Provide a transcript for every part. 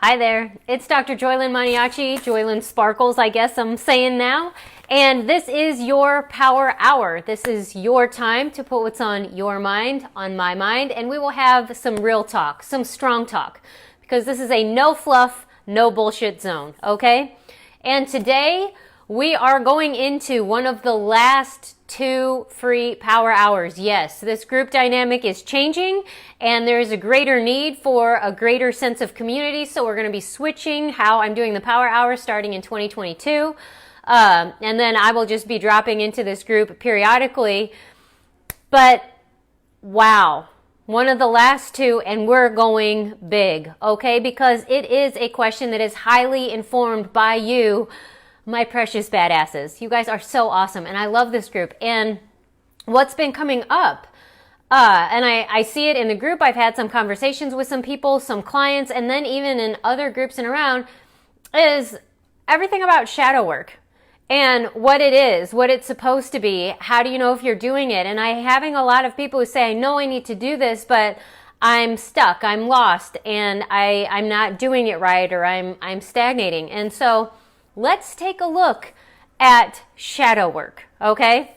Hi there, it's Dr. JOYLYN Maniaci, JOYLYN Sparkles, I guess I'm saying now. And this is your Power Hour. This is your time to put what's on your mind, on my mind, and we will have some real talk, some strong talk, because this is a no fluff, no bullshit zone, okay? And today we are going into one of the last 2 free power hours. Yes, this group dynamic is changing and there is a greater need for a greater sense of community. So we're going to be switching how I'm doing the power hour starting in 2022. And then I will just be dropping into this group periodically. But wow, one of the last 2 and we're going big, okay? Because it is a question that is highly informed by you, my precious badasses. You guys are so awesome, and I love this group. And what's been coming up, and I see it in the group, I've had some conversations with some people, some clients, and then even in other groups and around, is everything about shadow work and what it is, what it's supposed to be. How do you know if you're doing it? And I'm having a lot of people who say, I know I need to do this, but I'm stuck, I'm lost, and I'm not doing it right, or I'm stagnating. And so let's take a look at shadow work, okay?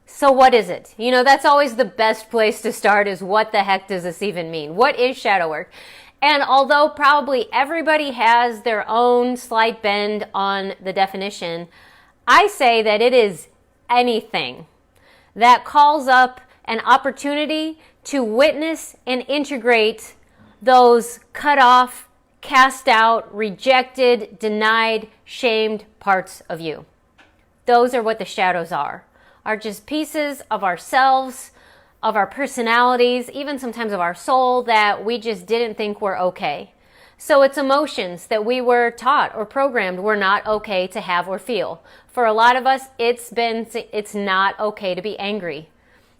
So what is it? You know, that's always the best place to start, is what the heck does this even mean? What is shadow work? And although probably everybody has their own slight bend on the definition, I say that it is anything that calls up an opportunity to witness and integrate those cut off, cast out, rejected, denied, shamed parts of you. Those are what the shadows are just pieces of ourselves, of our personalities, even sometimes of our soul that we just didn't think were okay. So it's emotions that we were taught or programmed were not okay to have or feel. For a lot of us, it's not okay to be angry.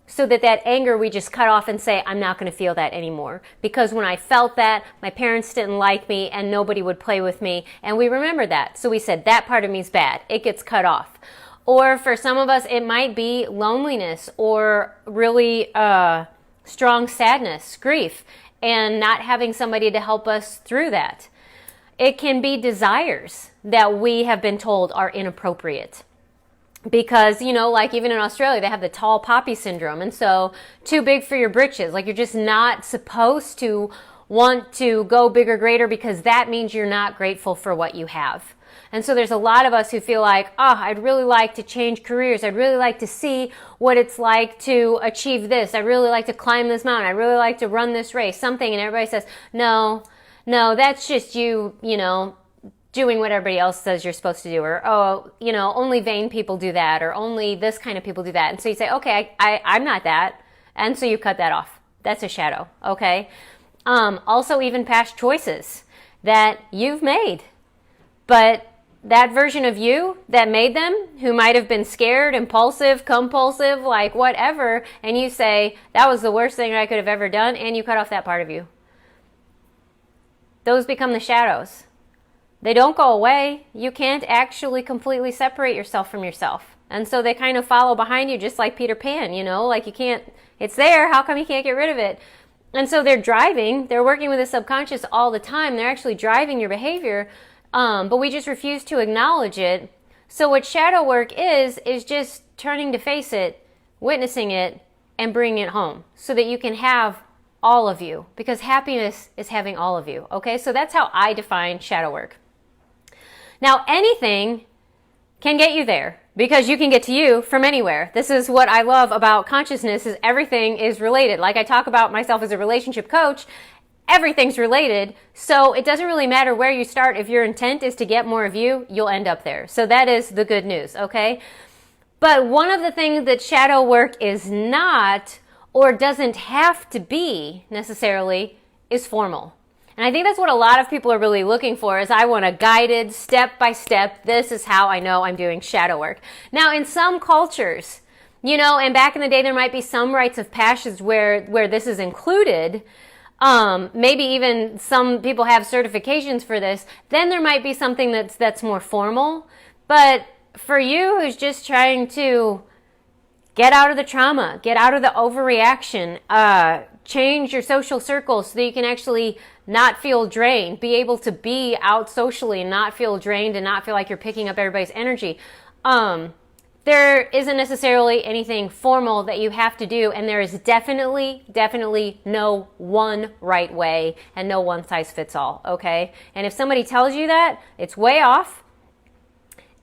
So that anger we just cut off and say, I'm not going to feel that anymore. Because when I felt that, my parents didn't like me and nobody would play with me. And we remember that. So we said, that part of me is bad. It gets cut off. Or for some of us, it might be loneliness or really strong sadness, grief, and not having somebody to help us through that. It can be desires that we have been told are inappropriate. Because, you know, like even in Australia, they have the tall poppy syndrome. And so too big for your britches. Like you're just not supposed to want to go bigger, greater, because that means you're not grateful for what you have. And so there's a lot of us who feel like, oh, I'd really like to change careers. I'd really like to see what it's like to achieve this. I'd really like to climb this mountain. I'd really like to run this race, something. And everybody says, no, that's just you, you know, doing what everybody else says you're supposed to do, or, oh, you know, only vain people do that, or only this kind of people do that. And so you say, okay, I'm not that. And so you cut that off. That's a shadow, okay? Also even past choices that you've made. But that version of you that made them, who might have been scared, impulsive, compulsive, like whatever, and you say, that was the worst thing I could have ever done, and you cut off that part of you. Those become the shadows. They don't go away. You can't actually completely separate yourself from yourself. And so they kind of follow behind you just like Peter Pan, you know, like you can't, it's there, how come you can't get rid of it? And so they're working with the subconscious all the time. They're actually driving your behavior, but we just refuse to acknowledge it. So what shadow work is just turning to face it, witnessing it, and bringing it home so that you can have all of you, because happiness is having all of you, okay? So that's how I define shadow work. Now, anything can get you there, because you can get to you from anywhere. This is what I love about consciousness, is everything is related. Like I talk about myself as a relationship coach, everything's related. So it doesn't really matter where you start. If your intent is to get more of you, you'll end up there. So that is the good news, okay? But one of the things that shadow work is not, or doesn't have to be necessarily, is formal. And I think that's what a lot of people are really looking for, is I want a guided, step-by-step, this is how I know I'm doing shadow work. Now, in some cultures, you know, and back in the day, there might be some rites of passage where this is included. Maybe even some people have certifications for this. Then there might be something that's more formal. But for you who's just trying to Get out of the trauma. Get out of the overreaction. Change your social circles so that you can actually not feel drained. Be able to be out socially and not feel drained and not feel like you're picking up everybody's energy. There isn't necessarily anything formal that you have to do, and there is definitely no one right way and no one size fits all, okay? And if somebody tells you that, it's way off.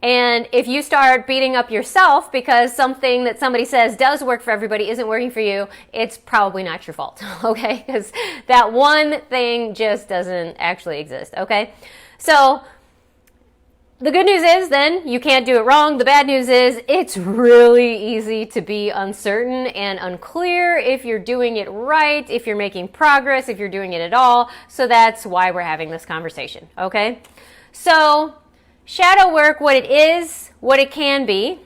And if you start beating up yourself because something that somebody says does work for everybody isn't working for you, it's probably not your fault, okay? Because that one thing just doesn't actually exist, okay? So the good news is then you can't do it wrong. The bad news is it's really easy to be uncertain and unclear if you're doing it right, if you're making progress, if you're doing it at all. So that's why we're having this conversation, okay? So shadow work, what it is, what it can be,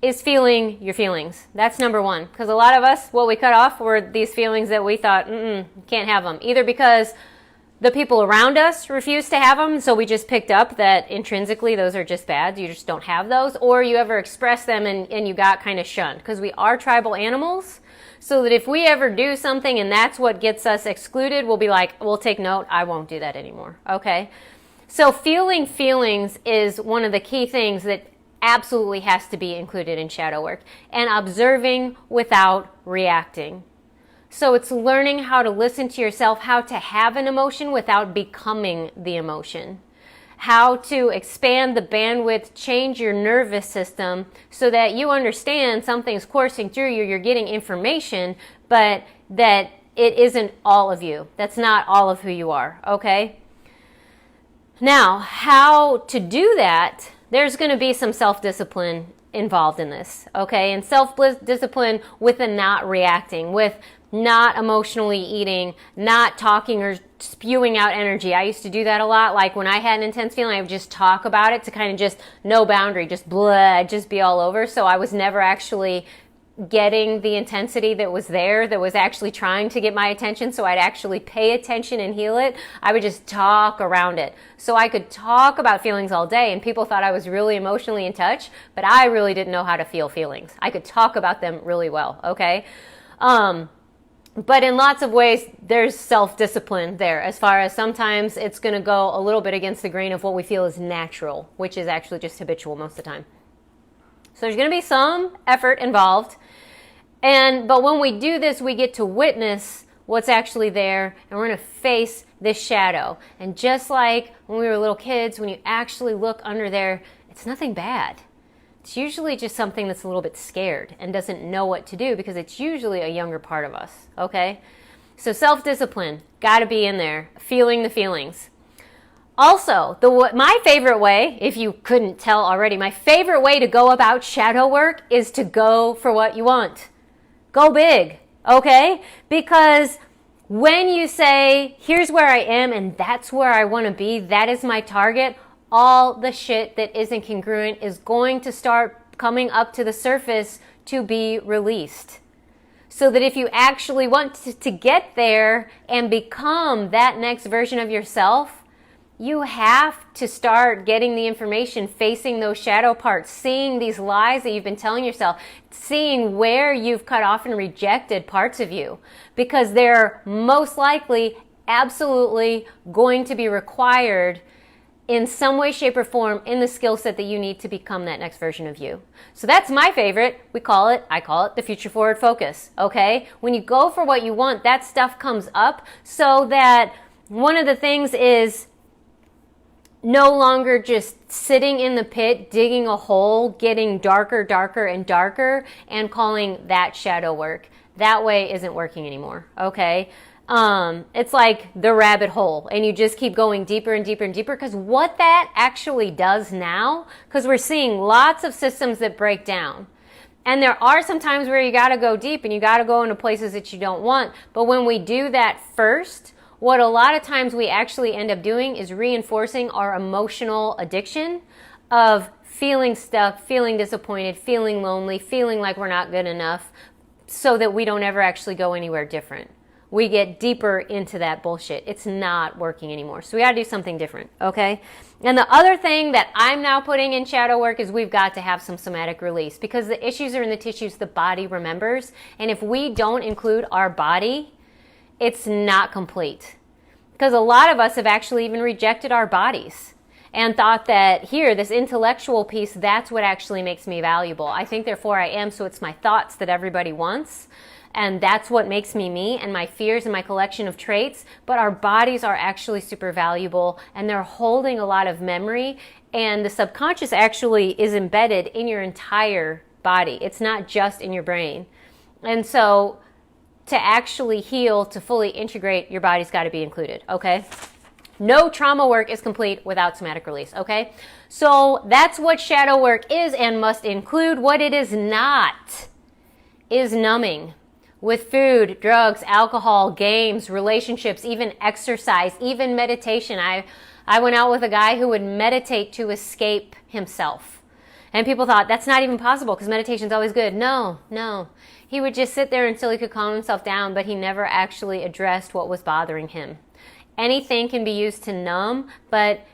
is feeling your feelings. That's number one. Because a lot of us, what we cut off were these feelings that we thought, can't have them. Either because the people around us refused to have them, so we just picked up that intrinsically those are just bad, you just don't have those, or you ever expressed them and you got kind of shunned. Because we are tribal animals, so that if we ever do something and that's what gets us excluded, we'll be like, we'll take note, I won't do that anymore, okay? So feeling feelings is one of the key things that absolutely has to be included in shadow work. And observing without reacting. So it's learning how to listen to yourself, how to have an emotion without becoming the emotion. How to expand the bandwidth, change your nervous system so that you understand something's coursing through you, you're getting information, but that it isn't all of you. That's not all of who you are, okay? Now, how to do that, there's going to be some self-discipline involved in this, okay? And self-discipline with the not reacting, with not emotionally eating, not talking or spewing out energy. I used to do that a lot. Like when I had an intense feeling, I would just talk about it to kind of just no boundary, just blah, just be all over. So I was never actually getting the intensity that was there, that was actually trying to get my attention, so I'd actually pay attention and heal it. I would just talk around it. So I could talk about feelings all day, and people thought I was really emotionally in touch, but I really didn't know how to feel feelings. I could talk about them really well, okay? But in lots of ways, there's self-discipline there, as far as sometimes it's going to go a little bit against the grain of what we feel is natural, which is actually just habitual most of the time. So there's going to be some effort involved. But when we do this, we get to witness what's actually there, and we're going to face this shadow. And just like when we were little kids, when you actually look under there, it's nothing bad. It's usually just something that's a little bit scared and doesn't know what to do, because it's usually a younger part of us, okay? So self-discipline, got to be in there, feeling the feelings. Also, my favorite way, if you couldn't tell already, my favorite way to go about shadow work is to go for what you want. Go big, okay? Because when you say, here's where I am and that's where I want to be, that is my target, all the shit that isn't congruent is going to start coming up to the surface to be released. So that if you actually want to get there and become that next version of yourself, you have to start getting the information, facing those shadow parts, seeing these lies that you've been telling yourself, seeing where you've cut off and rejected parts of you, because they're most likely absolutely going to be required in some way, shape, or form in the skill set that you need to become that next version of you. So that's my favorite. I call it the future forward focus, okay? When you go for what you want, that stuff comes up, so that one of the things is no longer just sitting in the pit, digging a hole, getting darker, darker, and darker, and calling that shadow work. That way isn't working anymore, okay? It's like the rabbit hole, and you just keep going deeper and deeper and deeper, because what that actually does now, because we're seeing lots of systems that break down. And there are some times where you got to go deep and you got to go into places that you don't want. But when we do that first, what a lot of times we actually end up doing is reinforcing our emotional addiction of feeling stuck, feeling disappointed, feeling lonely, feeling like we're not good enough, so that we don't ever actually go anywhere different. we get deeper into that bullshit. It's not working anymore. So we got to do something different, okay? And the other thing that I'm now putting in shadow work is we've got to have some somatic release, because the issues are in the tissues the body remembers. And if we don't include our body, it's not complete. Because a lot of us have actually even rejected our bodies and thought that here, this intellectual piece, that's what actually makes me valuable. I think, therefore I am, so it's my thoughts that everybody wants. And that's what makes me me, and my fears and my collection of traits. But our bodies are actually super valuable, and they're holding a lot of memory. And the subconscious actually is embedded in your entire body. It's not just in your brain. And so to actually heal, to fully integrate, your body's got to be included, okay? No trauma work is complete without somatic release, okay? So that's what shadow work is and must include. What it is not is numbing. With food, drugs, alcohol, games, relationships, even exercise, even meditation. I went out with a guy who would meditate to escape himself. And people thought, that's not even possible because meditation's always good. No. He would just sit there until he could calm himself down, but he never actually addressed what was bothering him. Anything can be used to numb, but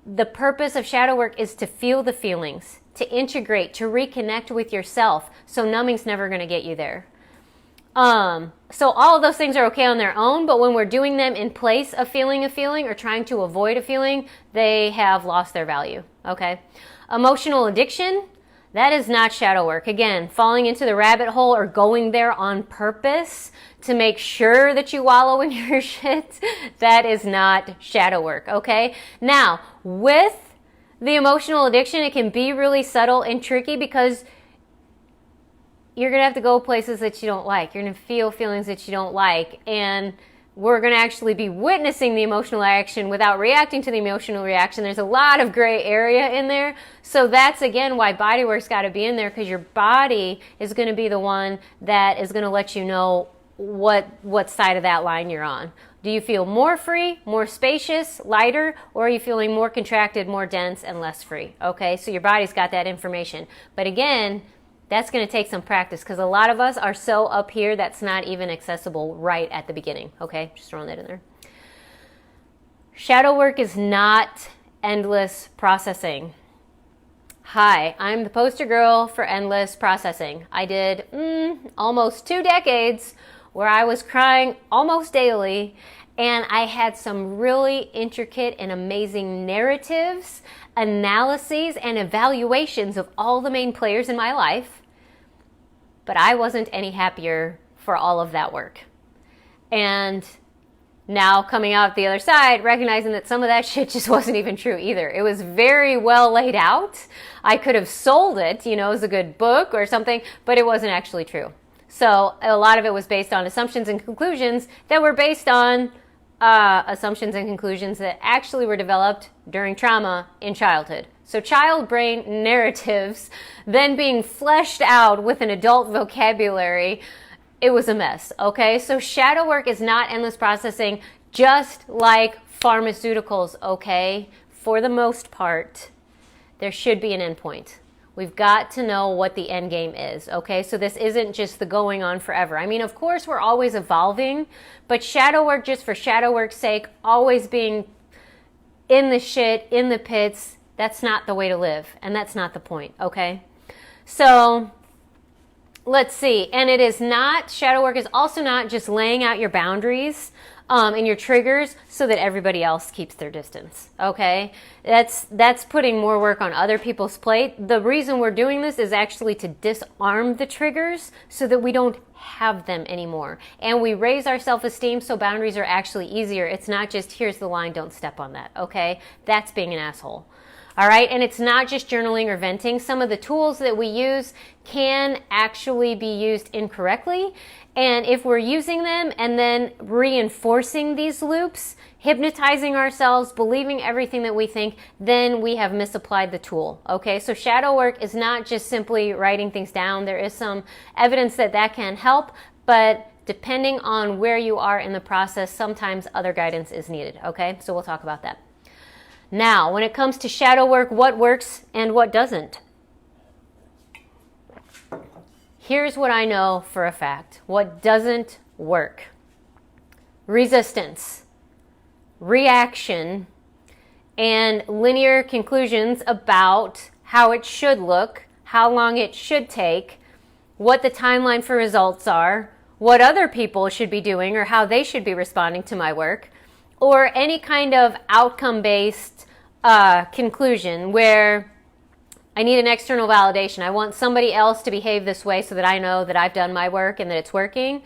the purpose of shadow work is to feel the feelings, to integrate, to reconnect with yourself. So numbing's never going to get you there. So all of those things are okay on their own, but when we're doing them in place of feeling a feeling or trying to avoid a feeling, they have lost their value, okay? Emotional addiction, that is not shadow work. Again, falling into the rabbit hole or going there on purpose to make sure that you wallow in your shit, that is not shadow work, okay? Now, with the emotional addiction, it can be really subtle and tricky because you're going to have to go places that you don't like. You're going to feel feelings that you don't like. And we're going to actually be witnessing the emotional action without reacting to the emotional reaction. There's a lot of gray area in there. So that's, again, why bodywork's got to be in there, because your body is going to be the one that is going to let you know what side of that line you're on. Do you feel more free, more spacious, lighter, or are you feeling more contracted, more dense, and less free? Okay, so your body's got that information. But again, that's going to take some practice, because a lot of us are so up here that's not even accessible right at the beginning. Okay, just throwing that in there. Shadow work is not endless processing. Hi, I'm the poster girl for endless processing. I did almost 2 decades where I was crying almost daily, and I had some really intricate and amazing narratives, analyses, and evaluations of all the main players in my life. But I wasn't any happier for all of that work. And now coming out the other side, recognizing that some of that shit just wasn't even true either. It was very well laid out. I could have sold it, as a good book or something, but it wasn't actually true. So a lot of it was based on assumptions and conclusions that were based on assumptions and conclusions that actually were developed during trauma in childhood. So child brain narratives then being fleshed out with an adult vocabulary, it was a mess, okay? So shadow work is not endless processing, just like pharmaceuticals, okay? For the most part, there should be an endpoint. We've got to know what the end game is, okay? So this isn't just the going on forever. I mean, of course, we're always evolving, but shadow work just for shadow work's sake, always being in the shit, in the pits, that's not the way to live, and that's not the point, okay? So let's see. And it is not, shadow work is also not just laying out your boundaries and your triggers so that everybody else keeps their distance, okay? That's putting more work on other people's plate. The reason we're doing this is actually to disarm the triggers so that we don't have them anymore. And we raise our self-esteem so boundaries are actually easier. It's not just, here's the line, don't step on that, okay? That's being an asshole. All right, and it's not just journaling or venting. Some of the tools that we use can actually be used incorrectly. And if we're using them and then reinforcing these loops, hypnotizing ourselves, believing everything that we think, then we have misapplied the tool. Okay, so shadow work is not just simply writing things down. There is some evidence that that can help, but depending on where you are in the process, sometimes other guidance is needed. Okay, so we'll talk about that. Now, when it comes to shadow work, what works and what doesn't? Here's what I know for a fact. What doesn't work. resistance, reaction, and linear conclusions about how it should look, how long it should take, what the timeline for results are, what other people should be doing or how they should be responding to my work, or any kind of outcome-based conclusion where I need an external validation. I want somebody else to behave this way so that I know that I've done my work and that it's working,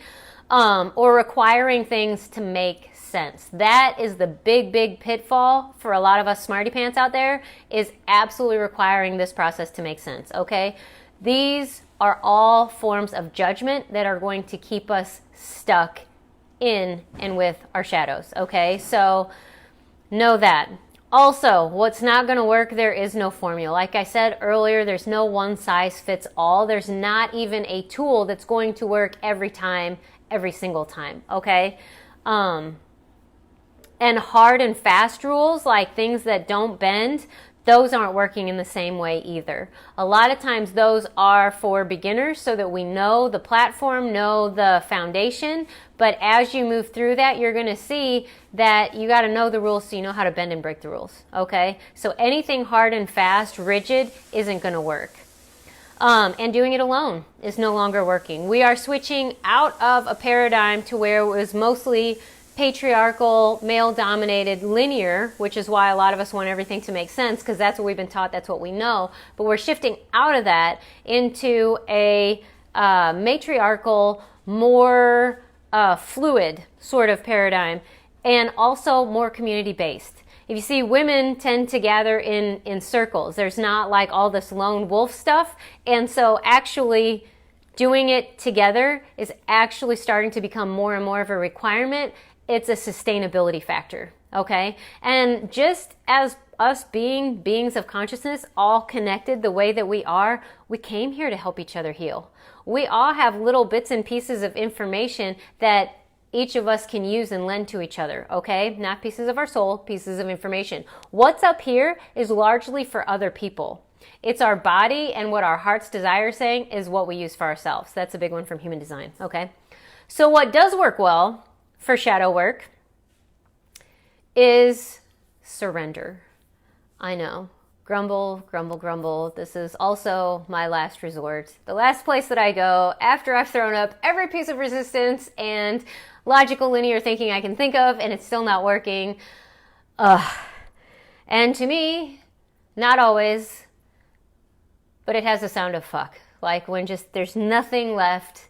or requiring things to make sense. That is the big pitfall for a lot of us smarty pants out there, is absolutely requiring this process to make sense, okay? These are all forms of judgment that are going to keep us stuck in and with our shadows, okay? So know that. Also, what's not going to work, there is no formula. Like I said earlier, there's no one size fits all. There's not even a tool that's going to work every time, every single time, okay? And hard and fast rules, like things that don't bend, those aren't working in the same way either. A lot of times those are for beginners so that we know the platform, know the foundation, but as you move through that, you're going to see that you got to know the rules so you know how to bend and break the rules, okay? So anything hard and fast, rigid, isn't going to work. And doing it alone is no longer working. We are switching out of a paradigm to where it was mostly patriarchal, male-dominated, linear, which is why a lot of us want everything to make sense, because that's what we've been taught, that's what we know. But we're shifting out of that into a matriarchal, more fluid sort of paradigm, and also more community-based. If you see, women tend to gather in circles. There's not like all this lone wolf stuff, and so actually doing it together is actually starting to become more and more of a requirement. It's a sustainability factor, okay? And just as us being beings of consciousness, all connected the way that we are, we came here to help each other heal. We all have little bits and pieces of information that each of us can use and lend to each other, okay? Not pieces of our soul, pieces of information. What's up here is largely for other people. It's our body, and what our heart's desire is saying is what we use for ourselves. That's a big one from human design, okay? So what does work well for shadow work is surrender. I know. Grumble, grumble, grumble. This is also my last resort. The last place that I go after I've thrown up every piece of resistance and logical linear thinking I can think of, and it's still not working. And to me, not always, but it has the sound of fuck. Like when just there's nothing left,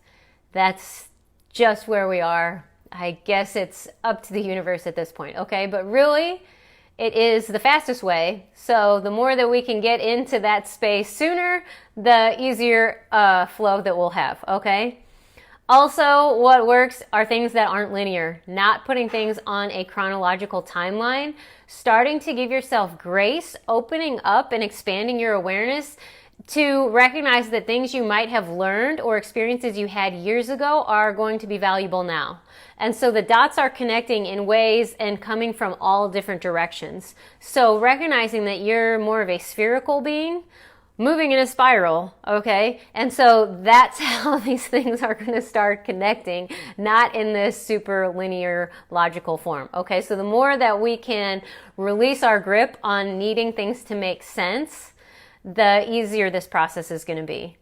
that's just where we are. I guess it's up to the universe at this point, okay? But really, it is the fastest way. So the more that we can get into that space sooner, the easier flow that we'll have, okay? Also, what works are things that aren't linear, not putting things on a chronological timeline, starting to give yourself grace, opening up and expanding your awareness to recognize that things you might have learned or experiences you had years ago are going to be valuable now. And so the dots are connecting in ways and coming from all different directions. So recognizing that you're more of a spherical being, moving in a spiral, okay? And so that's how these things are going to start connecting, not in this super linear logical form, okay? So the more that we can release our grip on needing things to make sense, the easier this process is going to be.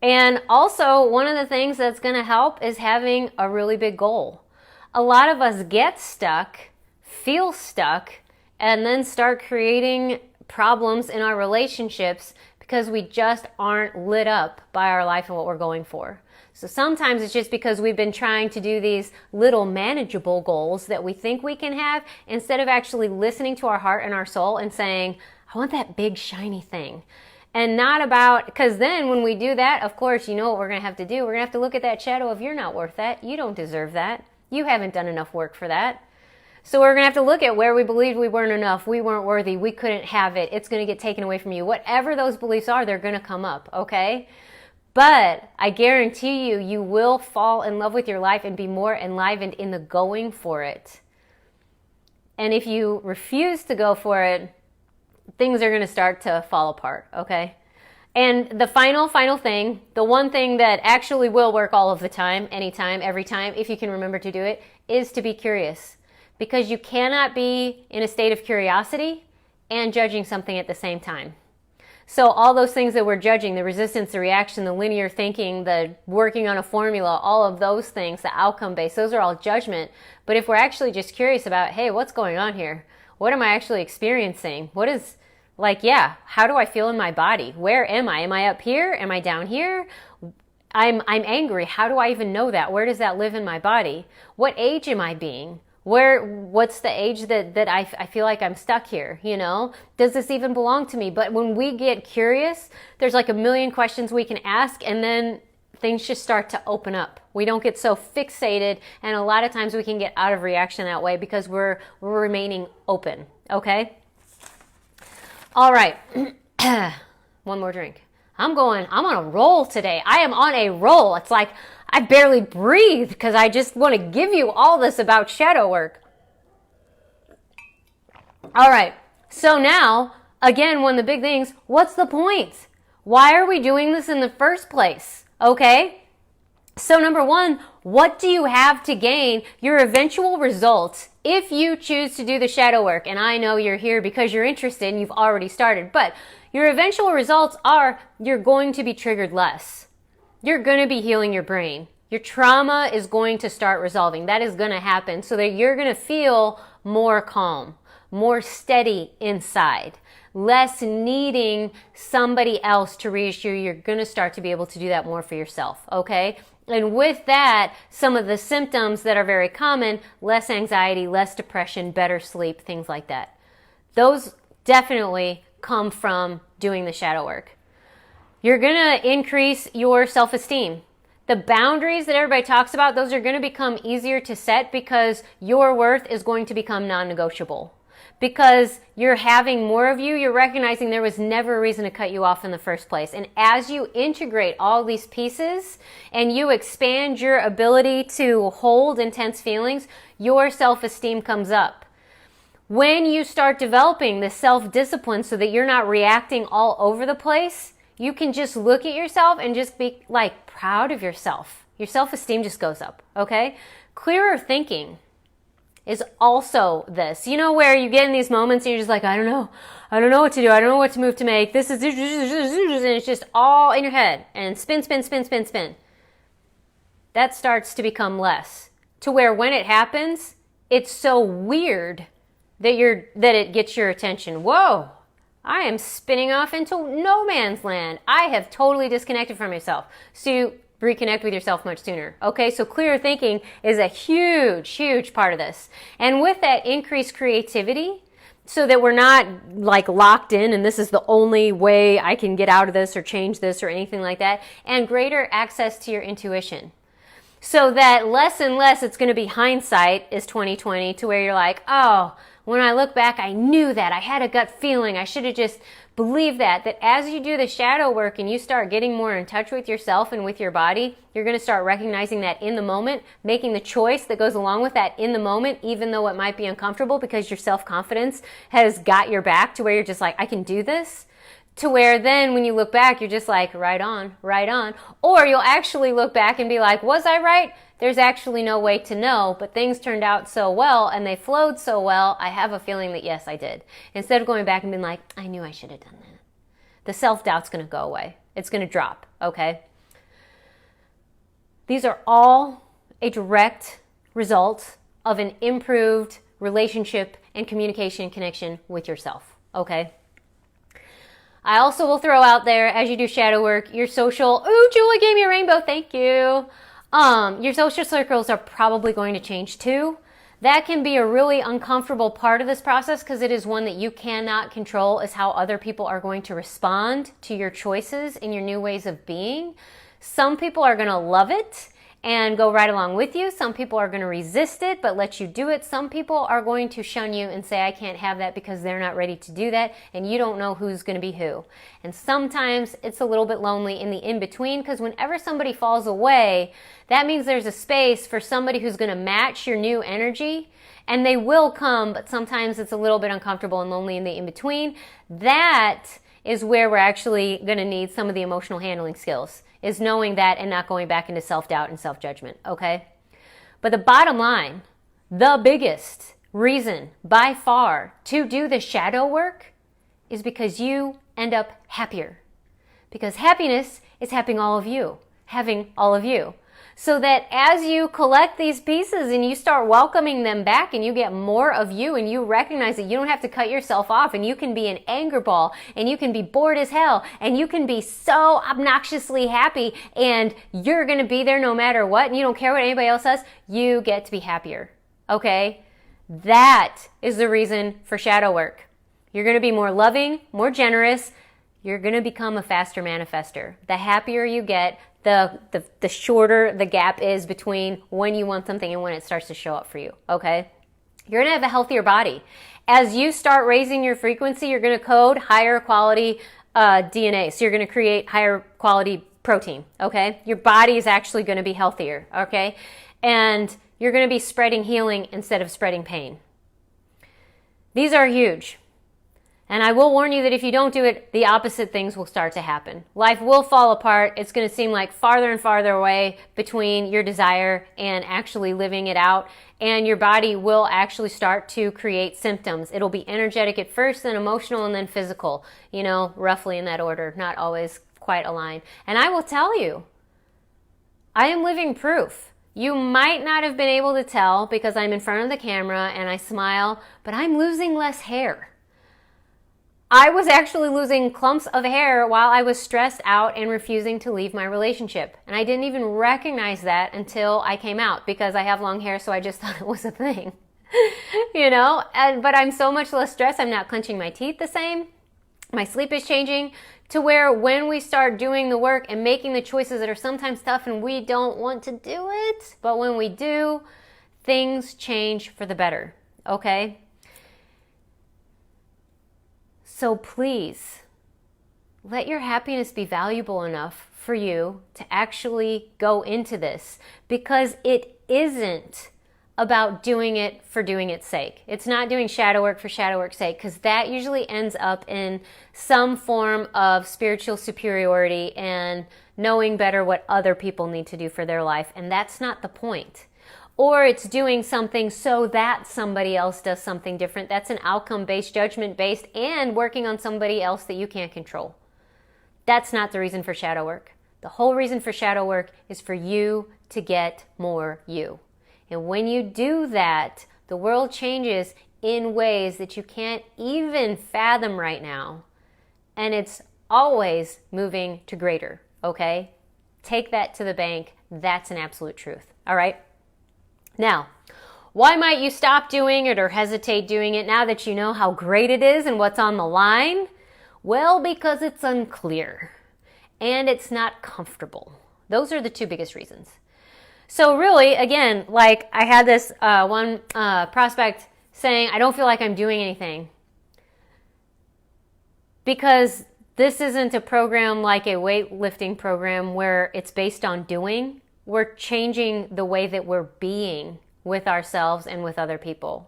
And also, one of the things that's going to help is having a really big goal. A lot of us get stuck, feel stuck, and then start creating problems in our relationships because we just aren't lit up by our life and what we're going for. So sometimes it's just because we've been trying to do these little manageable goals that we think we can have, instead of actually listening to our heart and our soul and saying, I want that big shiny thing. And not about, because then when we do that, of course, you know what we're going to have to do. We're going to have to look at that shadow of, you're not worth that. You don't deserve that. You haven't done enough work for that. So we're going to have to look at where we believed we weren't enough, we weren't worthy, we couldn't have it, it's going to get taken away from you. Whatever those beliefs are, they're going to come up, okay? But I guarantee you, you will fall in love with your life and be more enlivened in the going for it. And if you refuse to go for it, things are going to start to fall apart, okay? And the final thing, the one thing that actually will work all of the time, anytime, every time, if you can remember to do it, is to be curious. Because you cannot be in a state of curiosity and judging something at the same time. So all those things that we're judging, the resistance, the reaction, the linear thinking, the working on a formula, all of those things, the outcome based, those are all judgment. But if we're actually just curious about, hey, what's going on here? What am I actually experiencing? What is, like, yeah, how do I feel in my body? Where am I? Am I up here? Am I down here? I'm angry. How do I even know that? Where does that live in my body? What age am I being? What's the age that I feel like I'm stuck here, you know? Does this even belong to me? But when we get curious, there's like a million questions we can ask, and then things just start to open up. We don't get so fixated, and a lot of times we can get out of reaction that way because we're remaining open, okay? All right, one more drink. I'm on a roll today. I am on a roll. It's like I barely breathe because I just want to give you all this about shadow work. All right, so now, again, one of the big things, what's the point? Why are we doing this in the first place? Okay, so number one, what do you have to gain? Your eventual results, if you choose to do the shadow work, and I know you're here because you're interested and you've already started, but your eventual results are you're going to be triggered less. You're going to be healing your brain. Your trauma is going to start resolving. That is going to happen so that you're going to feel more calm, more steady inside, less needing somebody else to reassure you. You're going to start to be able to do that more for yourself, okay? And with that, some of the symptoms that are very common, less anxiety, less depression, better sleep, things like that. Those definitely come from doing the shadow work. You're going to increase your self-esteem. The boundaries that everybody talks about, those are going to become easier to set because your worth is going to become non-negotiable. Because you're having more of you, you're recognizing there was never a reason to cut you off in the first place. And as you integrate all these pieces and you expand your ability to hold intense feelings, your self-esteem comes up. When you start developing the self-discipline so that you're not reacting all over the place, you can just look at yourself and just be like proud of yourself. Your self-esteem just goes up, okay? Clearer thinking is also this. You know, where you get in these moments and you're just like, I don't know what to do. I don't know what move to make. This is, and it's just all in your head and spin. That starts to become less, to where when it happens, it's so weird that it gets your attention. Whoa, I am spinning off into no man's land. I have totally disconnected from yourself. So you reconnect with yourself much sooner. Okay, so clearer thinking is a huge part of this. And with that increased creativity, so that we're not like locked in and this is the only way I can get out of this or change this or anything like that, and greater access to your intuition. So that less and less it's going to be hindsight is 2020, to where you're like, oh, when I look back, I knew that. I had a gut feeling. I should have just believed that. That as you do the shadow work and you start getting more in touch with yourself and with your body, you're going to start recognizing that in the moment, making the choice that goes along with that in the moment, even though it might be uncomfortable because your self-confidence has got your back, to where you're just like, I can do this. To where then when you look back, you're just like, right on. Or you'll actually look back and be like, was I right? There's actually no way to know, but things turned out so well and they flowed so well, I have a feeling that yes, I did. Instead of going back and being like, I knew I should have done that. The self-doubt's going to go away. It's going to drop, okay? These are all a direct result of an improved relationship and communication connection with yourself, okay? I also will throw out there, as you do shadow work, your social, ooh, Julie gave me a rainbow, thank you. Your social circles are probably going to change too. That can be a really uncomfortable part of this process because it is one that you cannot control, is how other people are going to respond to your choices and your new ways of being. Some people are going to love it and go right along with you. Some people are going to resist it but let you do it. Some people are going to shun you and say, I can't have that, because they're not ready to do that, and you don't know who's going to be who. And sometimes it's a little bit lonely in the in-between, because whenever somebody falls away, that means there's a space for somebody who's going to match your new energy, and they will come, but sometimes it's a little bit uncomfortable and lonely in the in-between. That is where we're actually going to need some of the emotional handling skills, is knowing that and not going back into self-doubt and self-judgment, okay? But the bottom line, the biggest reason by far to do the shadow work is because you end up happier. Because happiness is having all of you. So that as you collect these pieces and you start welcoming them back and you get more of you and you recognize that you don't have to cut yourself off and you can be an anger ball and you can be bored as hell and you can be so obnoxiously happy and you're going to be there no matter what and you don't care what anybody else says, you get to be happier. Okay? That is the reason for shadow work. You're going to be more loving, more generous. You're going to become a faster manifester. The happier you get, the shorter the gap is between when you want something and when it starts to show up for you, okay? You're going to have a healthier body. As you start raising your frequency, you're going to code higher quality DNA. So you're going to create higher quality protein, okay? Your body is actually going to be healthier, okay? And you're going to be spreading healing instead of spreading pain. These are huge. And I will warn you that if you don't do it, the opposite things will start to happen. Life will fall apart. It's going to seem like farther and farther away between your desire and actually living it out. And your body will actually start to create symptoms. It'll be energetic at first, then emotional, and then physical. You know, roughly in that order, not always quite aligned. And I will tell you, I am living proof. You might not have been able to tell because I'm in front of the camera and I smile, but I'm losing less hair. I was actually losing clumps of hair while I was stressed out and refusing to leave my relationship. And I didn't even recognize that until I came out because I have long hair, so I just thought it was a thing. You know? But I'm so much less stressed. I'm not clenching my teeth the same. My sleep is changing to where when we start doing the work and making the choices that are sometimes tough and we don't want to do it, but when we do, things change for the better. Okay? So please, let your happiness be valuable enough for you to actually go into this, because it isn't about doing it for doing its sake. It's not doing shadow work for shadow work's sake, because that usually ends up in some form of spiritual superiority and knowing better what other people need to do for their life, and that's not the point. Or it's doing something so that somebody else does something different. That's an outcome-based, judgment-based, and working on somebody else that you can't control. That's not the reason for shadow work. The whole reason for shadow work is for you to get more you. And when you do that, the world changes in ways that you can't even fathom right now. And it's always moving to greater, okay? Take that to the bank. That's an absolute truth, all right? Now, why might you stop doing it or hesitate doing it now that you know how great it is and what's on the line? Well, because it's unclear and it's not comfortable. Those are the two biggest reasons. So really, again, like I had this one prospect saying, I don't feel like I'm doing anything. Because this isn't a program like a weightlifting program where it's based on doing. We're changing the way that we're being with ourselves and with other people.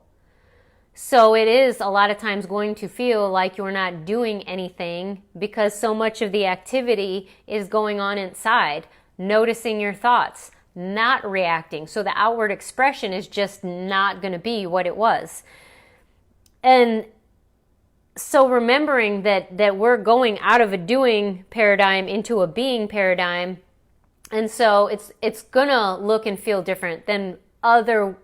So it is a lot of times going to feel like you're not doing anything because so much of the activity is going on inside, noticing your thoughts, not reacting. So the outward expression is just not going to be what it was. And so remembering that we're going out of a doing paradigm into a being paradigm. And so it's gonna look and feel different than other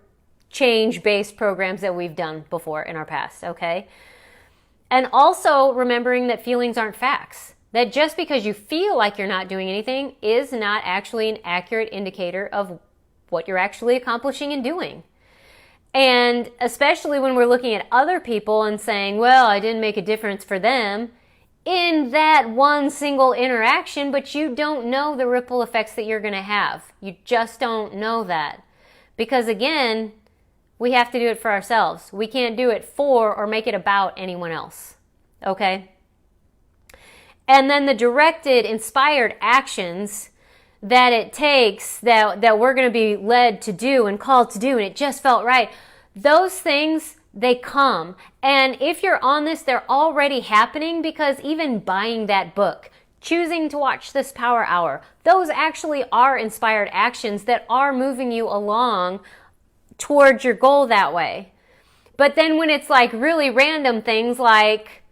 change-based programs that we've done before in our past, okay? And also remembering that feelings aren't facts. That just because you feel like you're not doing anything is not actually an accurate indicator of what you're actually accomplishing and doing. And especially when we're looking at other people and saying, well, I didn't make a difference for them in that one single interaction, but you don't know the ripple effects that you're going to have. You just don't know that. Because again, we have to do it for ourselves. We can't do it for or make it about anyone else. Okay? And then the directed, inspired actions that it takes, that we're going to be led to do and called to do, and it just felt right. Those things, they come. And if you're on this, they're already happening, because even buying that book, choosing to watch this power hour, those actually are inspired actions that are moving you along towards your goal that way. But then when it's like really random things like,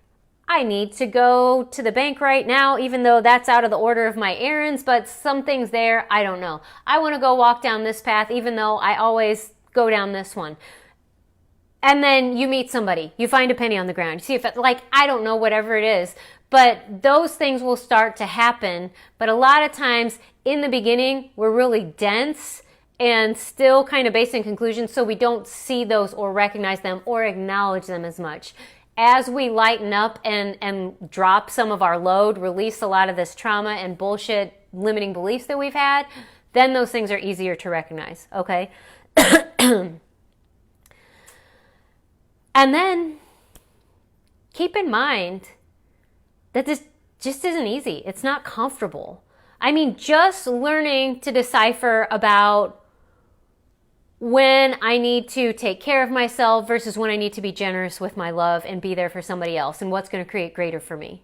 I need to go to the bank right now, even though that's out of the order of my errands, but some things there, I don't know. I want to go walk down this path, even though I always go down this one. And then you meet somebody, you find a penny on the ground, you see if it, like, I don't know, whatever it is, but those things will start to happen. But a lot of times in the beginning, we're really dense and still kind of based in conclusions, so we don't see those or recognize them or acknowledge them as much. As we lighten up and drop some of our load, release a lot of this trauma and bullshit limiting beliefs that we've had, then those things are easier to recognize, okay? And then keep in mind that this just isn't easy. It's not comfortable. I mean, just learning to decipher about when I need to take care of myself versus when I need to be generous with my love and be there for somebody else, and what's going to create greater for me.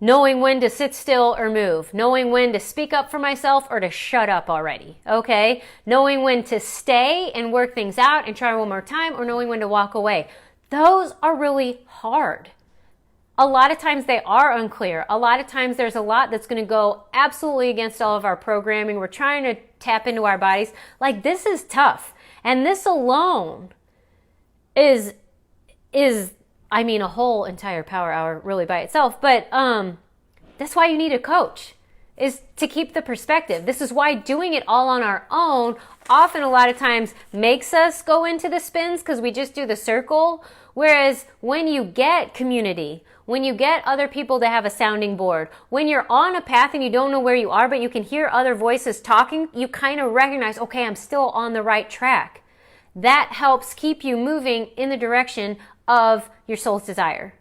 Knowing when to sit still or move. Knowing when to speak up for myself or to shut up already, okay? Knowing when to stay and work things out and try one more time, or knowing when to walk away. Those are really hard. A lot of times they are unclear. A lot of times there's a lot that's going to go absolutely against all of our programming. We're trying to tap into our bodies. Like, this is tough. And this alone is I mean, a whole entire power hour really by itself. But that's why you need a coach, is to keep the perspective. This is why doing it all on our own often a lot of times makes us go into the spins, because we just do the circle. Whereas when you get community, when you get other people to have a sounding board, when you're on a path and you don't know where you are, but you can hear other voices talking, you kind of recognize, okay, I'm still on the right track. That helps keep you moving in the direction of your soul's desire.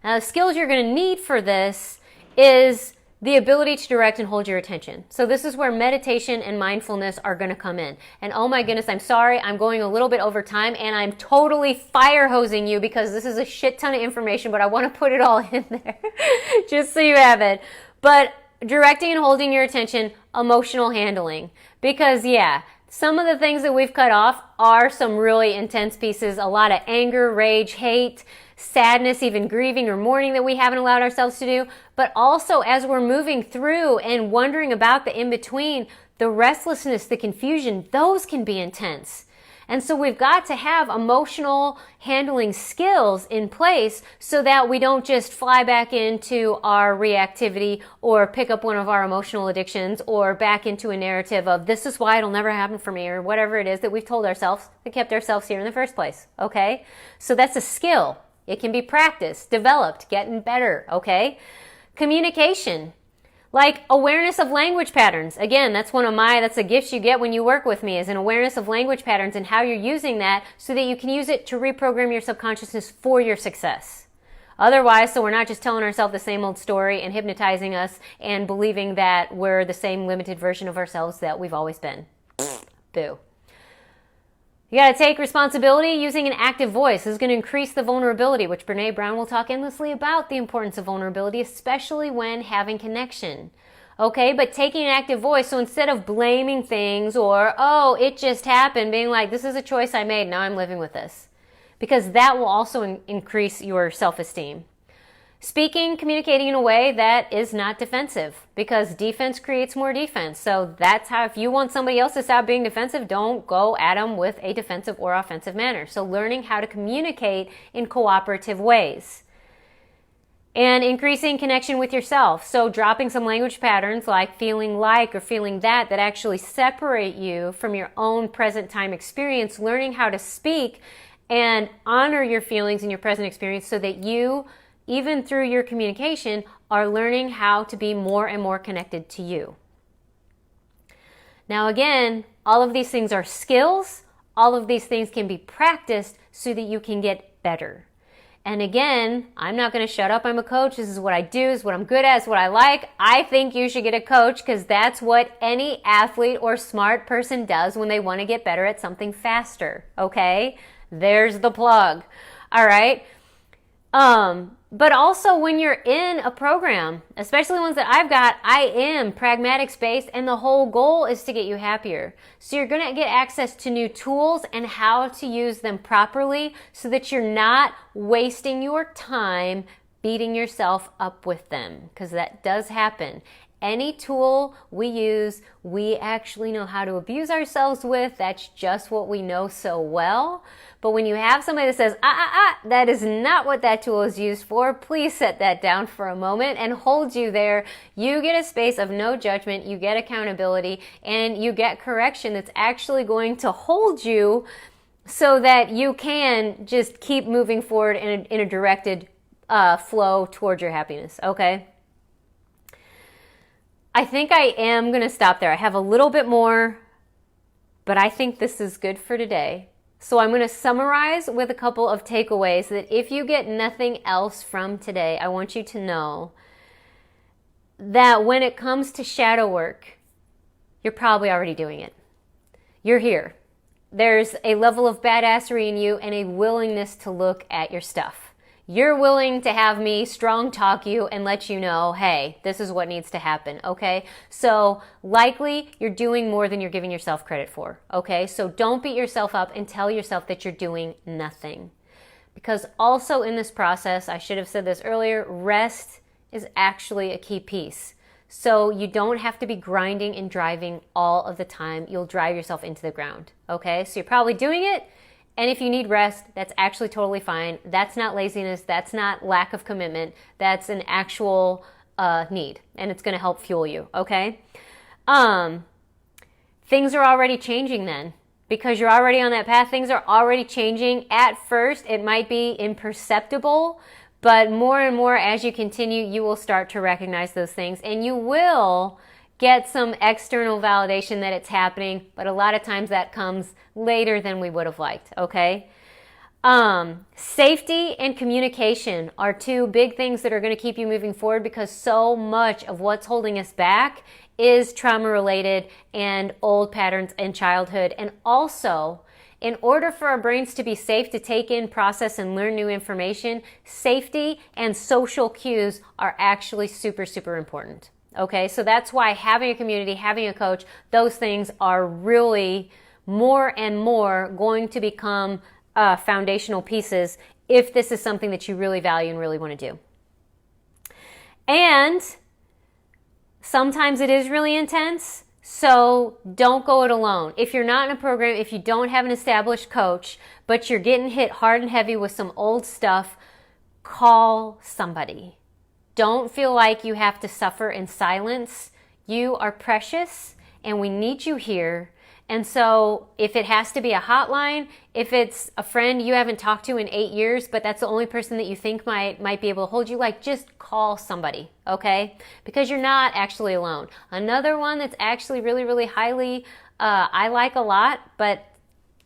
Now, the skills you're going to need for this is the ability to direct and hold your attention. So this is where meditation and mindfulness are going to come in. And oh my goodness, I'm sorry, I'm going a little bit over time, and I'm totally fire hosing you because this is a shit ton of information, but I want to put it all in there just so you have it. But directing and holding your attention, emotional handling. Because yeah, some of the things that we've cut off are some really intense pieces, a lot of anger, rage, hate, sadness, even grieving or mourning that we haven't allowed ourselves to do. But also, as we're moving through and wondering about the in-between, the restlessness, the confusion, those can be intense. And so we've got to have emotional handling skills in place so that we don't just fly back into our reactivity or pick up one of our emotional addictions or back into a narrative of this is why it'll never happen for me, or whatever it is that we've told ourselves that kept ourselves here in the first place, okay? So that's a skill. It can be practiced, developed, getting better, okay? Communication. Like awareness of language patterns. Again, that's a gift you get when you work with me, is an awareness of language patterns and how you're using that so that you can use it to reprogram your subconsciousness for your success. Otherwise, so we're not just telling ourselves the same old story and hypnotizing us and believing that we're the same limited version of ourselves that we've always been. Boo. You got to take responsibility using an active voice. This is going to increase the vulnerability, which Brene Brown will talk endlessly about the importance of vulnerability, especially when having connection. Okay, but taking an active voice, so instead of blaming things or, oh, it just happened, being like, this is a choice I made, now I'm living with this. Because that will also increase your self-esteem. Speaking, communicating in a way that is not defensive, because defense creates more defense. So that's how, if you want somebody else to stop being defensive, don't go at them with a defensive or offensive manner. So learning how to communicate in cooperative ways. And increasing connection with yourself. So dropping some language patterns like feeling like or feeling that actually separate you from your own present time experience. Learning how to speak and honor your feelings and your present experience so that you, even through your communication, are learning how to be more and more connected to you. Now again, all of these things are skills. All of these things can be practiced so that you can get better. And again, I'm not going to shut up. I'm a coach. This is what I do. This is what I'm good at. It's what I like. I think you should get a coach because that's what any athlete or smart person does when they want to get better at something faster. Okay? There's the plug. All right. But also when you're in a program, especially ones that I've got, I am pragmatics based and the whole goal is to get you happier. So you're going to get access to new tools and how to use them properly so that you're not wasting your time beating yourself up with them, because that does happen. Any tool we use, we actually know how to abuse ourselves with. That's just what we know so well. But when you have somebody that says, that is not what that tool is used for, please set that down for a moment and hold you there. You get a space of no judgment, you get accountability, and you get correction that's actually going to hold you so that you can just keep moving forward in a directed flow toward your happiness, okay? I think I am going to stop there. I have a little bit more, but I think this is good for today. So I'm going to summarize with a couple of takeaways that if you get nothing else from today, I want you to know that when it comes to shadow work, you're probably already doing it. You're here. There's a level of badassery in you and a willingness to look at your stuff. You're willing to have me strong talk you and let you know, hey, this is what needs to happen, okay? So likely you're doing more than you're giving yourself credit for, okay? So don't beat yourself up and tell yourself that you're doing nothing. Because also in this process, I should have said this earlier, rest is actually a key piece. So you don't have to be grinding and driving all of the time. You'll drive yourself into the ground, okay? So you're probably doing it. And if you need rest, that's actually totally fine. That's not laziness. That's not lack of commitment. That's an actual need, and it's going to help fuel you, okay? Things are already changing then. Because you're already on that path, things are already changing. At first, it might be imperceptible, but more and more as you continue, you will start to recognize those things, and you will get some external validation that it's happening, but a lot of times that comes later than we would have liked, okay? Safety and communication are two big things that are going to keep you moving forward, because so much of what's holding us back is trauma related and old patterns in childhood. And also, in order for our brains to be safe to take in, process, and learn new information, safety and social cues are actually super, super important. Okay, so that's why having a community, having a coach, those things are really more and more going to become foundational pieces if this is something that you really value and really want to do. And sometimes it is really intense, so don't go it alone. If you're not in a program, if you don't have an established coach, but you're getting hit hard and heavy with some old stuff, call somebody. Don't feel like you have to suffer in silence. You are precious and we need you here. And so if it has to be a hotline, if it's a friend you haven't talked to in 8 years, but that's the only person that you think might be able to hold you, like, just call somebody, okay? Because you're not actually alone. Another one that's actually really, really highly, I like a lot, but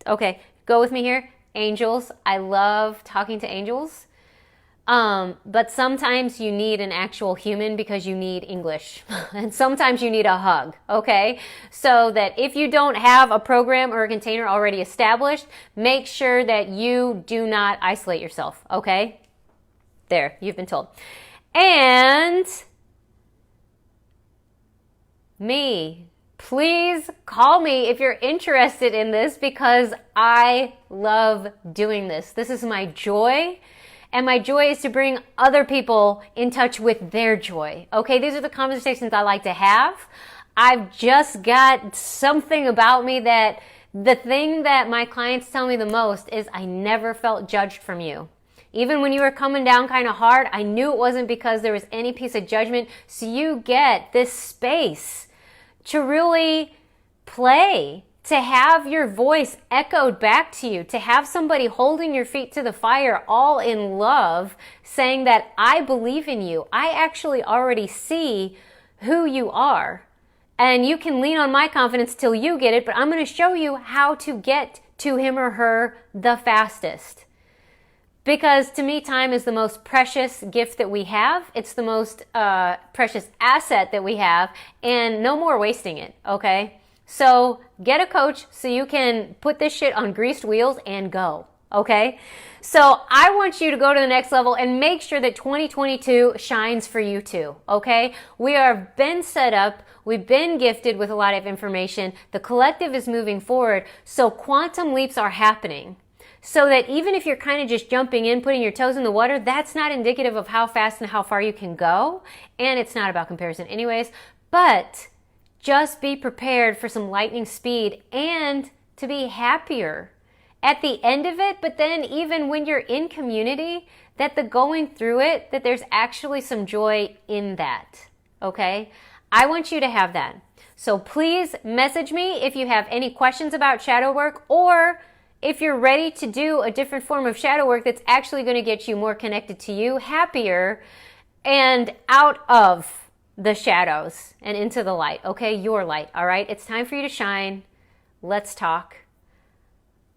okay, go with me here. Angels. I love talking to angels. But sometimes you need an actual human because you need English. And sometimes you need a hug, okay? So that if you don't have a program or a container already established, make sure that you do not isolate yourself, okay? There, you've been told. And me. Please call me if you're interested in this, because I love doing this. This is my joy. And my joy is to bring other people in touch with their joy. Okay, these are the conversations I like to have. I've just got something about me that the thing that my clients tell me the most is I never felt judged from you. Even when you were coming down kind of hard, I knew it wasn't because there was any piece of judgment. So you get this space to really play, to have your voice echoed back to you, to have somebody holding your feet to the fire all in love, saying that I believe in you. I actually already see who you are. And you can lean on my confidence till you get it, but I'm going to show you how to get to him or her the fastest. Because to me, time is the most precious gift that we have. It's the most precious asset that we have, and no more wasting it, okay? So get a coach so you can put this shit on greased wheels and go. okay? So I want you to go to the next level and make sure that 2022 shines for you too, okay? We are been set up, we've been gifted with a lot of information, the collective is moving forward, so quantum leaps are happening. So that even if you're kind of just jumping in, putting your toes in the water, that's not indicative of how fast and how far you can go, and it's not about comparison anyways, but just be prepared for some lightning speed and to be happier at the end of it, but then even when you're in community, that the going through it, that there's actually some joy in that, okay? I want you to have that. So please message me if you have any questions about shadow work, or if you're ready to do a different form of shadow work that's actually going to get you more connected to you, happier, and out of the shadows and into the light, okay? Your light, all right? It's time for you to shine. Let's talk.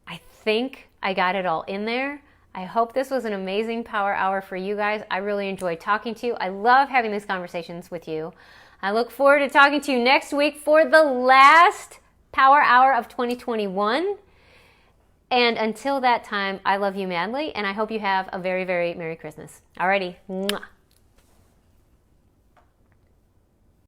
I think I got it all in there. I hope this was an amazing power hour for you guys. I really enjoyed talking to you. I love having these conversations with you. I look forward to talking to you next week for the last power hour of 2021. And until that time, I love you madly, and I hope you have a very, very Merry Christmas. Alrighty. Mwah.